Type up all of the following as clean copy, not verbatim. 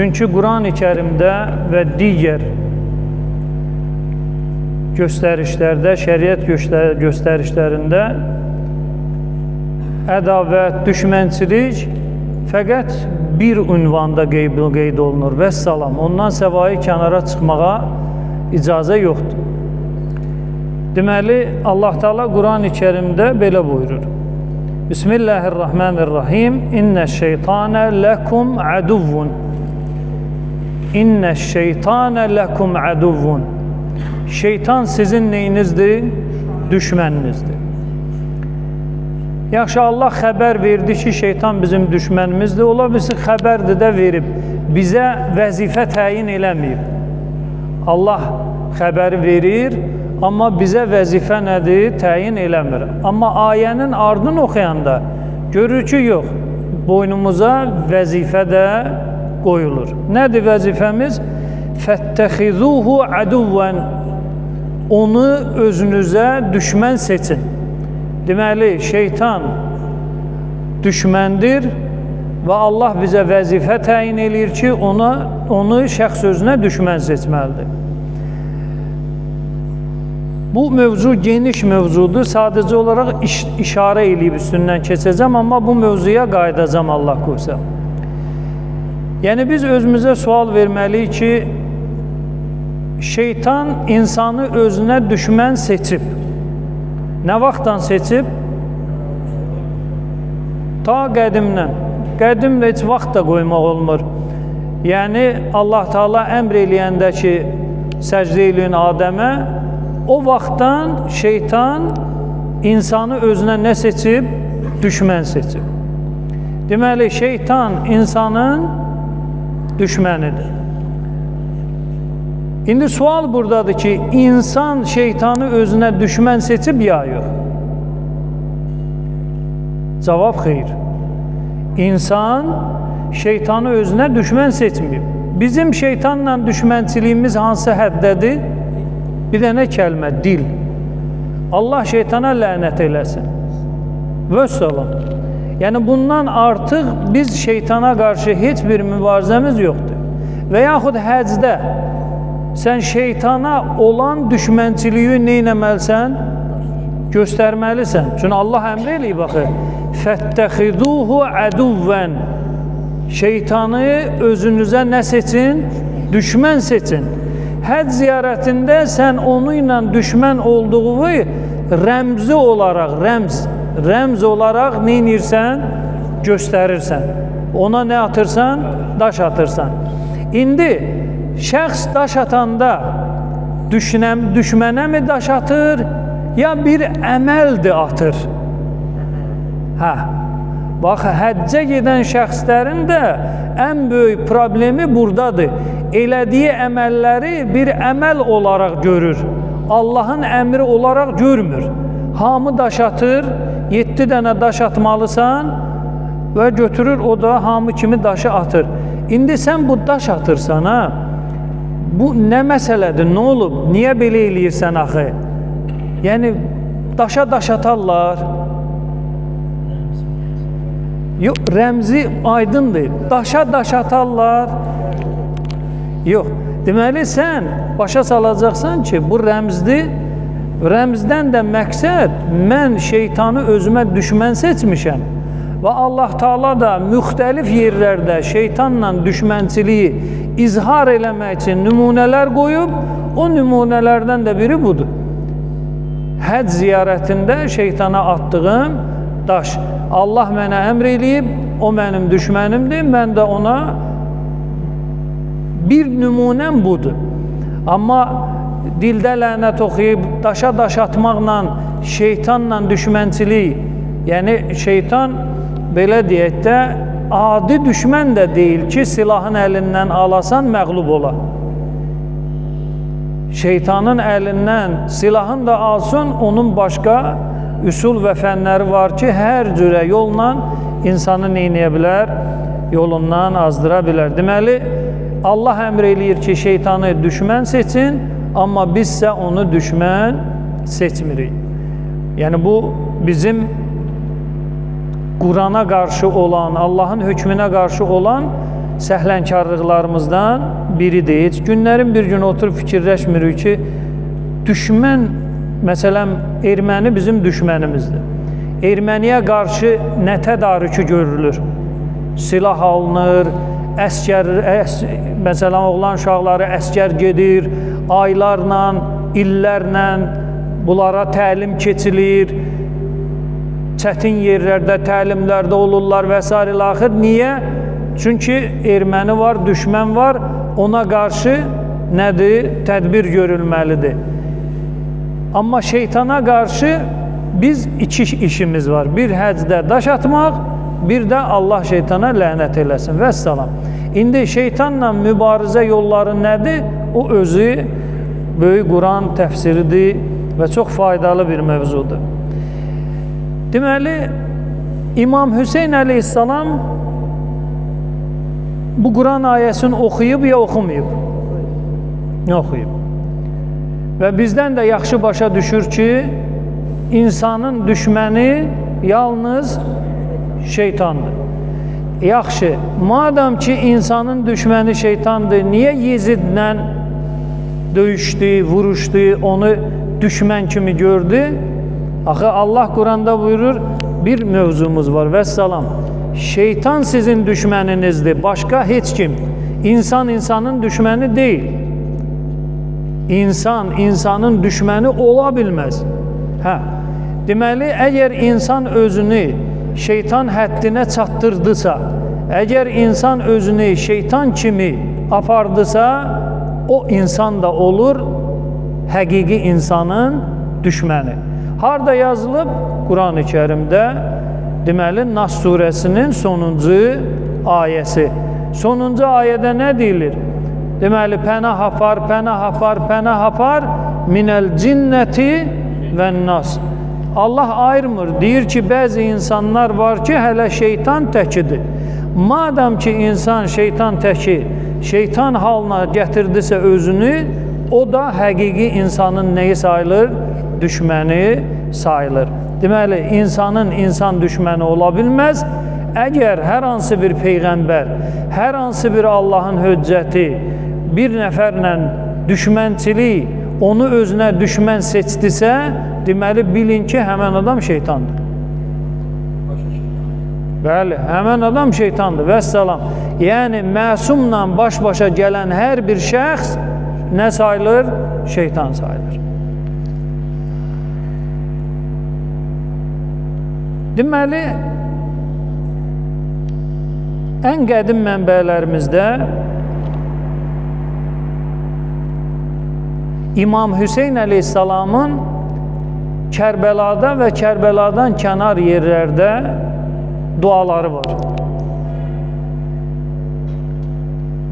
Çünki Quran-ı Kərimdə və digər göstərişlərdə, şəriət göstərişlərində ədavət, düşmənçilik fəqət bir ünvanda qeyd olunur. Vəssalam. Ondan səvayı kənara çıxmağa icazə yoxdur. Deməli, Allah Teala Quran-ı Kərimdə belə buyurur. Bismillahirrahmanirrahim. İnneşşeytane lekum aduvvun. İnneşşeytane lekum aduvvun. Şeytan sizin neyinizdir? Düşməninizdir. Yaxşı, Allah xəbər verdi ki, şeytan bizim düşmənimizdir. Ola bilsin, xəbərdir də verib. Bizə vəzifə təyin eləməyib. Allah xəbəri verir, amma bizə vəzifə nədir? Təyin eləmir. Amma ayənin ardını oxuyanda görür ki, yox, boynumuza vəzifə də qoyulur. Nədir vəzifəmiz? Fəttəxizuhu aduvvən. Onu özünüzə düşmən seçin. Deməli, şeytan düşməndir və Allah bizə vəzifə təyin eləyir ki, onu şəxs özünə düşmən seçməlidir. Bu mövzu geniş mövzudur. Sadəcə olaraq işarə eləyib üstündən keçəcəm, amma bu mövzuya qayıdacam Allah qoysa. Yəni, biz özümüzə sual verməliyik ki, şeytan insanı özünə düşmən seçib. Nə vaxtdan seçib? Ta qədimdən. Qədimdə heç vaxt da qoymaq olmur. Yəni, Allah Teala əmr eləyəndə ki, səcdə eləyin Adəmə, o vaxtdan şeytan insanı özünə nə seçib? Düşmən seçib. Deməli, şeytan insanın düşmənidir. İndi sual buradadır ki, insan şeytanı özünə düşmən seçib ya yox? Cavab xeyr. İnsan şeytanı özünə düşmən seçməyib. Bizim şeytanla düşmənçiliyimiz hansı həddədir? Bir dənə kəlmə, dil. Allah şeytana lənət eləsin. Vəssalam. Yəni, bundan artıq biz şeytana qarşı heç bir mübarizəmiz yoxdur. Və yaxud həcdə sən şeytana olan düşmənçiliyi neynəməlisən? Göstərməlisən. Çünki Allah əmr eləyib, baxı. Fəttəxiduhu aduvvən. Şeytanı özünüzə nə seçin? Düşmən seçin. Həcc ziyarətində sən onu ilə düşmən olduğu rəmzi olaraq, rəmz olaraq neynirsən? Göstərirsən. Ona nə atırsan? Daş atırsan. İndi şəxs daş atanda düşmənə mi daş atır, ya bir əməldir atır? Hə, bax, həccə gedən şəxslərin də ən böyük problemi buradadır. Elədiyi əməlləri bir əməl olaraq görür. Allahın əmri olaraq görmür. Hamı daş atır, 7 dənə daş atmalısan və götürür, o da hamı kimi daşı atır. İndi sən bu daş atırsan, ha? Bu nə məsələdir, nə olub? Niyə belə eləyirsən axı? Yəni, daşa daş atarlar. Yox, rəmzi aydındır. Daşa daş atarlar. Yox, deməli sən başa salacaqsan ki, bu rəmzdir. Rəmzdən də məqsəd, mən şeytanı özümə düşmən seçmişəm. Və Allah Teala da müxtəlif yerlərdə şeytanla düşmənçiliyi izhar eləmək üçün nümunələr qoyub, o nümunələrdən də biri budur. Həcc ziyarətində şeytana atdığım daş. Allah mənə əmr eləyib, o mənim düşmənimdir, mən də ona bir nümunəm budur. Amma dildə lənət oxuyub, daşa daş atmaqla, şeytanla düşmənçilik, yəni şeytan, belə deyək də, adi düşmən də deyil ki, silahın əlindən alasan, məğlub ola. Şeytanın əlindən silahın da alsın, onun başqa üsul və fənləri var ki, hər cürə yolla insanı neyləyə bilər? Yolundan azdıra bilər. Deməli, Allah əmr eləyir ki, şeytanı düşmən seçin, amma bizsə onu düşmən seçmirik. Yəni, bu bizim Qurana qarşı olan, Allahın hökmünə qarşı olan səhlənkarlıqlarımızdan biridir. Heç günlərin bir gün oturub fikirləşmirik ki, düşmən, məsələn, erməni bizim düşmənimizdir. Erməniyə qarşı nə tədarükü görülür? Silah alınır, məsələn, oğlan uşaqları əskər gedir, aylarla, illərlə bunlara təlim keçilir, çətin yerlərdə, təlimlərdə olurlar və s. axır. Niyə? Çünki erməni var, düşmən var, ona qarşı nədir? Tədbir görülməlidir. Amma şeytana qarşı biz iki işimiz var. Bir həcdə daş atmaq, bir də Allah şeytana lənət eləsin və s. İndi şeytanla mübarizə yolları nədir? O özü Böyük Quran təfsiridir və çox faydalı bir mövzudur. Deməli, İmam Hüseyn əleyhissalam bu Quran ayəsini oxuyub ya oxumayıb? Oxuyub. Və bizdən də yaxşı başa düşür ki, insanın düşməni yalnız şeytandır. Yaxşı, madam ki, insanın düşməni şeytandır, niyə Yezidlə döyüşdü, vuruşdu, onu düşmən kimi gördü? Axı Allah Quranda buyurur, bir mövzumuz var, vəssalam. Şeytan sizin düşməninizdir, başqa heç kim. İnsan insanın düşməni deyil. İnsan insanın düşməni ola bilməz. Deməli, əgər insan özünü şeytan həddinə çatdırdısa, əgər insan özünü şeytan kimi apardısa, o insan da olur həqiqi insanın düşməni. Harada yazılıb? Quran-ı Kərimdə, deməli, Nas surəsinin sonuncu ayəsi. Sonuncu ayədə nə deyilir? Deməli, pənah apar, pənah apar, pənah apar minəl cinnəti və nas. Allah ayırmır, deyir ki, bəzi insanlar var ki, hələ şeytan təkidir. Madam ki, insan şeytan təki, şeytan halına gətirdisə özünü, o da həqiqi insanın nəyi sayılır? Düşməni sayılır. Deməli, insanın insan düşməni ola bilməz. Əgər hər hansı bir peyğəmbər, hər hansı bir Allahın höccəti bir nəfərlə düşmənçilik, onu özünə düşmən seçdisə, deməli, bilin ki, həmən adam şeytandır. Bəli, həmən adam şeytandır. Vəssalam. Yəni, məsumla baş-başa gələn hər bir şəxs nə sayılır? Şeytan sayılır. Deməli, ən qədim mənbələrimizdə İmam Hüseyn əleyhissalamın Kərbəlada və Kərbəladan kənar yerlərdə duaları var.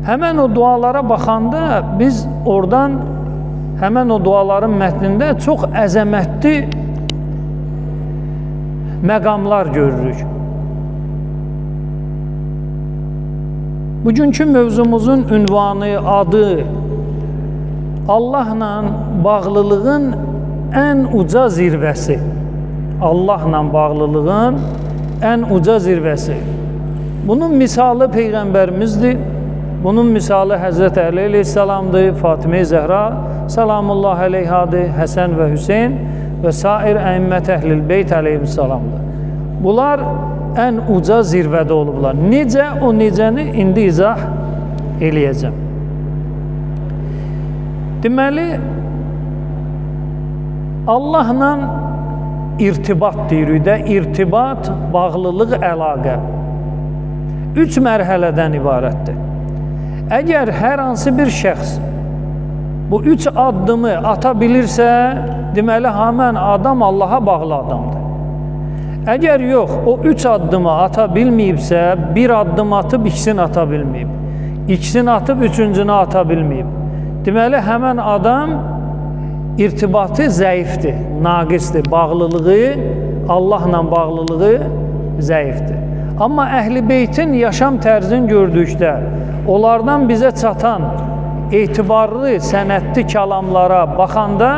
Həmən o dualara baxanda biz oradan, həmən o duaların mətnində çox əzəmətli məqamlar görürük. Bugünkü mövzumuzun ünvanı, adı Allahla bağlılığın ən uca zirvəsi. Allahla bağlılığın ən uca zirvəsi. Bunun misalı Peyğəmbərimizdir. Bunun misalı Həzrət Əli əleyhissalamdır, Fatimə-i Zəhra salamullah əleyhadır, Həsən və Hüseyn və sair əimmət əhlil beyt əleyhissalamdır. Bunlar ən uca zirvədə olublar. Necə? O necəni indi izah eləyəcəm. Deməli, Allahla irtibat deyirik də, irtibat, bağlılıq, əlaqə. 3 mərhələdən ibarətdir. Əgər hər hansı bir şəxs bu 3 addımı ata bilirsə, deməli, həmən adam Allaha bağlı adamdır. Əgər yox, o 3 addımı ata bilməyibsə, bir addım atıb, ikisini ata bilməyib. İkisini atıb, üçüncünü ata bilməyib. Deməli, həmən adam irtibatı zəifdir, naqisdir, bağlılığı, Allahla bağlılığı zəifdir. Amma Əhl-i Beytin yaşam tərzini gördükdə, onlardan bizə çatan etibarlı, sənətli kəlamlara baxanda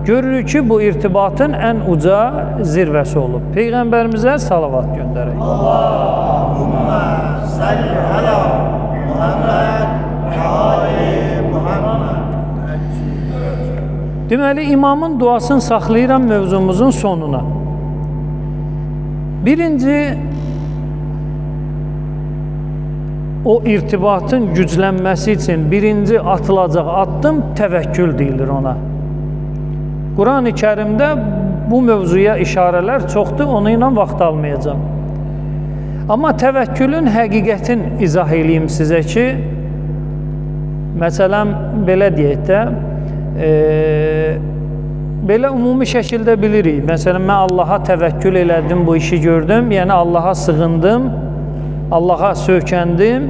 görürük ki, bu irtibatın ən uca zirvəsi olub. Peyğəmbərimizə salavat göndərək. Allahümmə salli ala Deməli, imamın duasını saxlayıram mövzumuzun sonuna. Birinci, o irtibatın güclənməsi üçün birinci atılacaq addım təvəkkül deyilir ona. Quran-ı Kərimdə bu mövzuya işarələr çoxdur, onu ilə vaxt almayacağım. Amma təvəkkülün həqiqətini izah edeyim sizə ki, məsələn, belə deyək də, belə ümumi şəkildə bilirik. Məsələn, mən Allaha təvəkkül elədim, bu işi gördüm, yəni Allaha sığındım, Allaha söykəndim,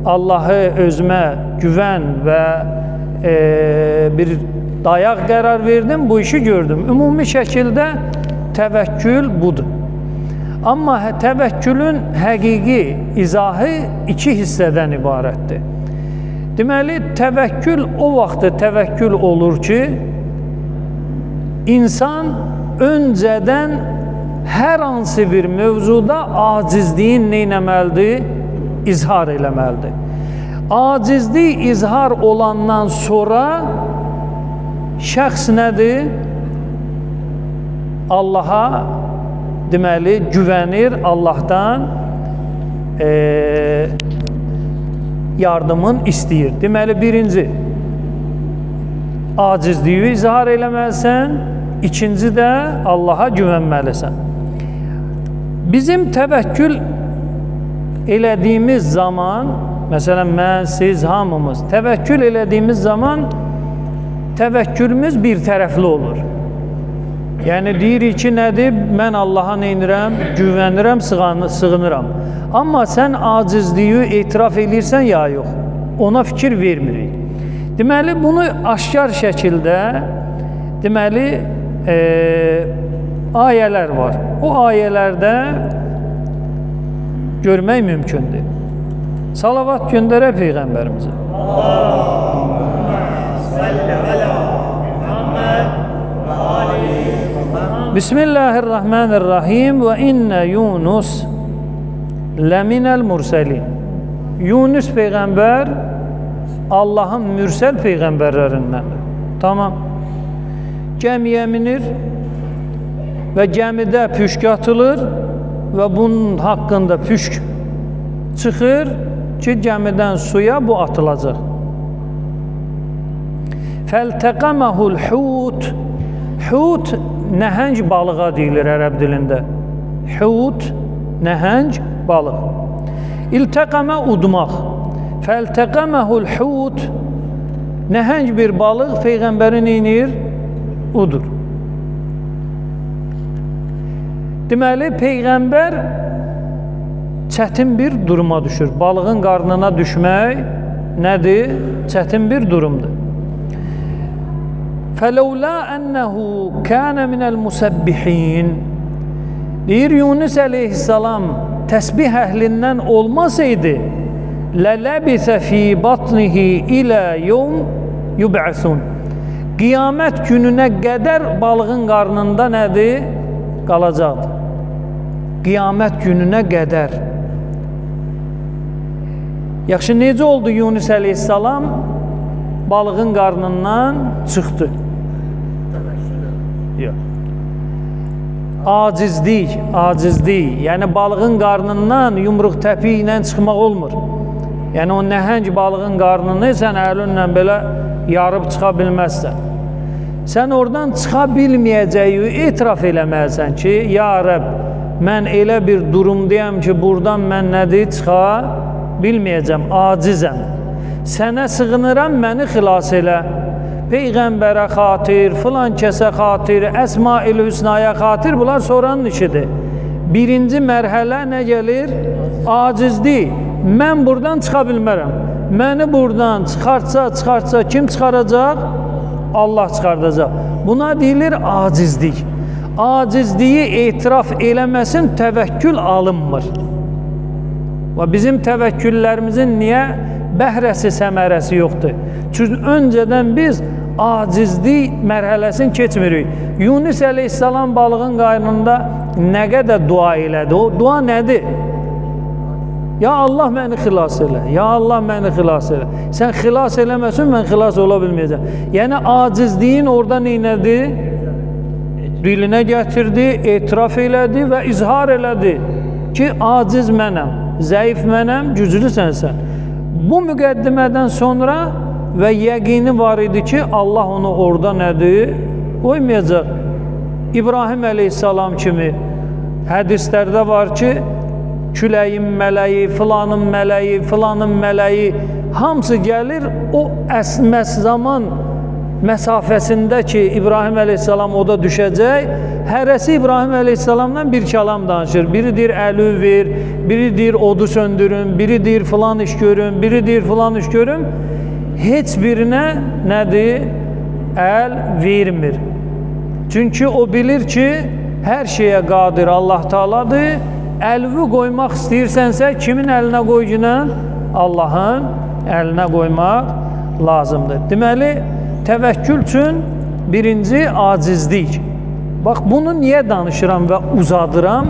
Allahı özümə güvən və bir dayaq qərar verdim, bu işi gördüm. Ümumi şəkildə təvəkkül budur. Amma təvəkkülün həqiqi izahı iki hissədən ibarətdir. Deməli, təvəkkül o vaxt təvəkkül olur ki, insan öncədən hər hansı bir mövzuda acizliyin neynəməlidir? İzhar eləməlidir. Acizlik izhar olandan sonra şəxs nədir? Allaha deməli güvənir, Allahdan yardımın istəyir. Deməli, birinci acizliyi izhar eləməlisən, ikinci də Allaha güvənməlisən. Bizim təvəkkül elədiyimiz zaman, məsələn, mən, siz, hamımız təvəkkül elədiyimiz zaman təvəkkülümüz bir tərəfli olur. Yəni, deyirik ki, nədir? Mən Allaha neynirəm? Güvənirəm, sığınıram. Amma sən acizliyi etiraf edirsən ya yox, ona fikir vermirik. Deməli, bunu aşkar şəkildə deməli, ayələr var. O ayələrdə görmək mümkündür. Salavat göndərək Peyğəmbərimizə. Bismillahirrahmanirrahim və innə Yunus ləminəl mürsəlin. Yunus Peyğəmbər Allahın mürsəl Peyğəmbərlərindəndir. Tamam. Gəmiyə minir və gəmidə püşk atılır və bunun haqqında püşk çıxır ki, gəmidən suya bu atılacaq. Fəltəqəməhul hut. Hut nəhəng balığa deyilir ərəb dilində. Hut nəhəng balıq. İltəqəmə udmaq. Fəltəqəməhul hut. Nəhəng bir balıq Peyğəmbəri neynir? Udur. Deməli, Peyğəmbər çətin bir duruma düşür. Balığın qarnına düşmək nədir? Çətin bir durumdur. Fələulə ənəhu kənə minəl musəbbihin. Deyir, Yunus əleyhissalam təsbih əhlindən olmasaydı, lələbisə fi batnihi ilə yevm yub'asun. Qiyamət gününə qədər balığın qarnında nədir? Qalacaqdır. Qiyamət gününə qədər. Yaxşı, necə oldu Yunus əleyhissalam? Balığın qarnından çıxdı. Yox. Acizlik. Yəni, balığın qarnından yumruq təpi ilə çıxmaq olmur. Yəni, o nəhəng balığın qarnını sən əlinlə belə yarıb çıxa bilməzsən. Sən oradan çıxa bilməyəcəyi etiraf eləməlisən ki, ya Rəbb, mən elə bir durumdayam ki, buradan mən nədir? Çıxa bilməyəcəm, acizəm. Sənə sığınıram, məni xilas elə. Peyğəmbərə xatir, filan kəsə xatir, Əsma-ül Hüsnaya xatir, bunlar sonranın işidir. Birinci mərhələ nə gəlir? Acizlik. Mən buradan çıxa bilmərəm. Məni buradan çıxartsa kim çıxaracaq? Allah çıxardacaq. Buna deyilir acizlik. Acizliyi etiraf eləməsin, təvəkkül alınmır. Və bizim təvəkküllərimizin niyə bəhrəsi, səmərəsi yoxdur? Çünki öncədən biz acizlik mərhələsini keçmirik. Yunus əleyhissalam balığın qarnında nə qədər dua elədi? O dua nədir? Ya Allah məni xilas elə, ya Allah məni xilas elə. Sən xilas eləməsin, mən xilas ola bilməyəcəm. Yəni, acizliyin orada neynədi? Dilinə gətirdi, etiraf elədi və izhar elədi ki, aciz mənəm, zəif mənəm, güclü sənsən. Bu müqəddimədən sonra və yəqini var idi ki, Allah onu orada nədir? Qoymayacaq. İbrahim əleyhissalam kimi hədislərdə var ki, küləyin mələyi, filanın mələyi hamısı gəlir, o əsməz zaman məsafəsində ki, İbrahim əleyhissalam oda düşəcək, hərəsi İbrahim əleyhissalamdan bir kəlam danışır. Biri deyir, əli ver, biri deyir, odu söndürün, biri deyir, filan iş görün, biri deyir, filan iş görün. Heç birinə nədir? Əl vermir. Çünki o bilir ki, hər şeyə qadir Allah Taaladır. Əlvi qoymaq istəyirsənsə, kimin əlinə qoyucunan? Allahın əlinə qoymaq lazımdır. Deməli, təvəkkül üçün birinci acizlik. Bax, bunu niyə danışıram və uzadıram?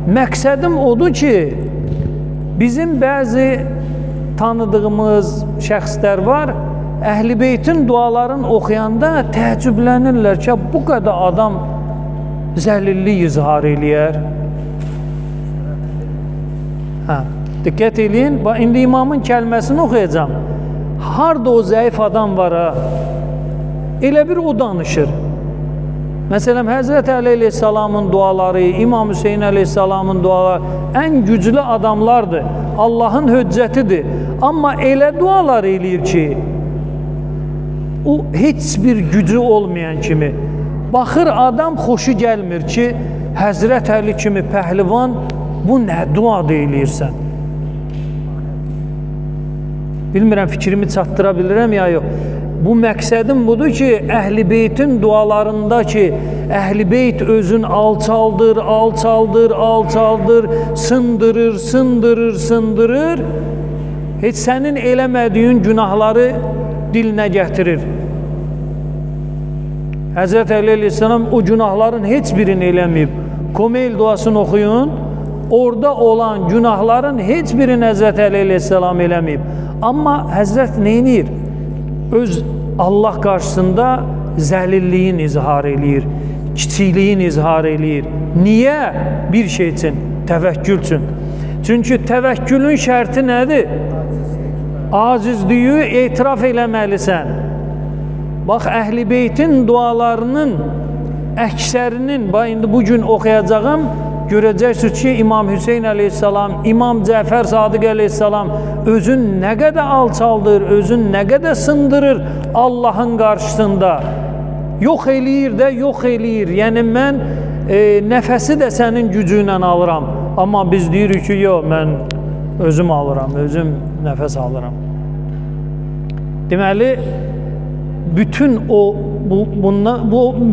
Məqsədim odur ki, bizim bəzi tanıdığımız şəxslər var, Əhl-i Beytin dualarını oxuyanda təəccüblənirlər ki, bu qədər adam zəlillik izhar eləyər. Diqqət eləyin, indi imamın kəlməsini oxuyacam. Harada o zəif adam var, elə bir o danışır. Məsələn, Həzrət Əli əleyhissalamın duaları, İmam Hüseyin əleyhissalamın duaları ən güclü adamlardır. Allahın höccətidir. Amma elə dualar eləyir ki, o heç bir gücü olmayan kimi. Baxır, adam xoşu gəlmir ki, Həzrət Əli kimi pəhlivan bu nə dua deyilirsən? Bilmirəm, fikrimi çatdıra bilirəm ya yox. Bu məqsədim budur ki, Əhl-i Beytin dualarında ki, Əhl-i Beyt özün alçaldır, sındırır, heç sənin eləmədiyin günahları dilinə gətirir. Həzrət Əli əleyhissalam o günahların heç birini eləməyib. Komeyl duasını oxuyun, orada olan günahların heç birini Həzrət Əli əleyhissalam eləməyib. Amma Həzrət neynir? Öz Allah qarşısında zəlilliyin izhar eləyir, kiçikliyin izhar eləyir. Niyə? Bir şey üçün, təvəkkül üçün. Çünki təvəkkülün şərti nədir? Acizliyi etiraf eləməlisən. Bax, Əhl-i Beytin dualarının əksərinin, indi bugün oxuyacağım, görəcəksiniz ki, İmam Hüseyin əleyhissalam, İmam Cəfər Sadiq əleyhissalam özün nə qədər alçaldır, özün nə qədər sındırır Allahın qarşısında. Yox eləyir də, yox eləyir. Yəni, mən nəfəsi də sənin gücü ilə alıram. Amma biz deyirik ki, yox, mən özüm alıram, özüm nəfəs alıram. Deməli, bütün o, bu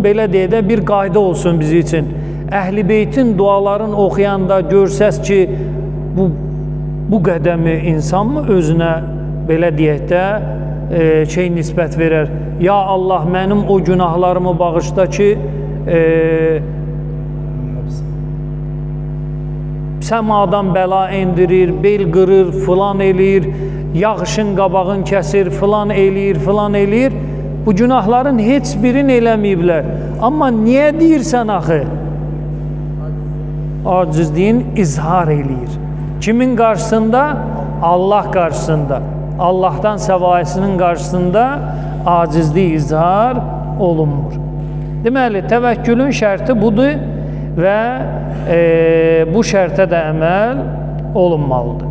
belə deyə də bir qayda olsun bizi üçün. Əhl-i Beytin dualarını oxuyanda görsəz ki, bu qədəmi insan mı özünə belə deyək də nisbət verər? Ya Allah, mənim o günahlarımı bağışla ki, səmadan bəla endirir, bel qırır, filan eləyir, yağışın qabağın kəsir, filan eləyir. Bu günahların heç birini eləməyiblər. Amma niyə deyirsən axı? Acizliyin izhar eləyir. Kimin qarşısında? Allah qarşısında. Allahdan səvaisinin qarşısında acizlik izhar olunmur. Deməli, təvəkkülün şərti budur və bu şərtə də əməl olunmalıdır.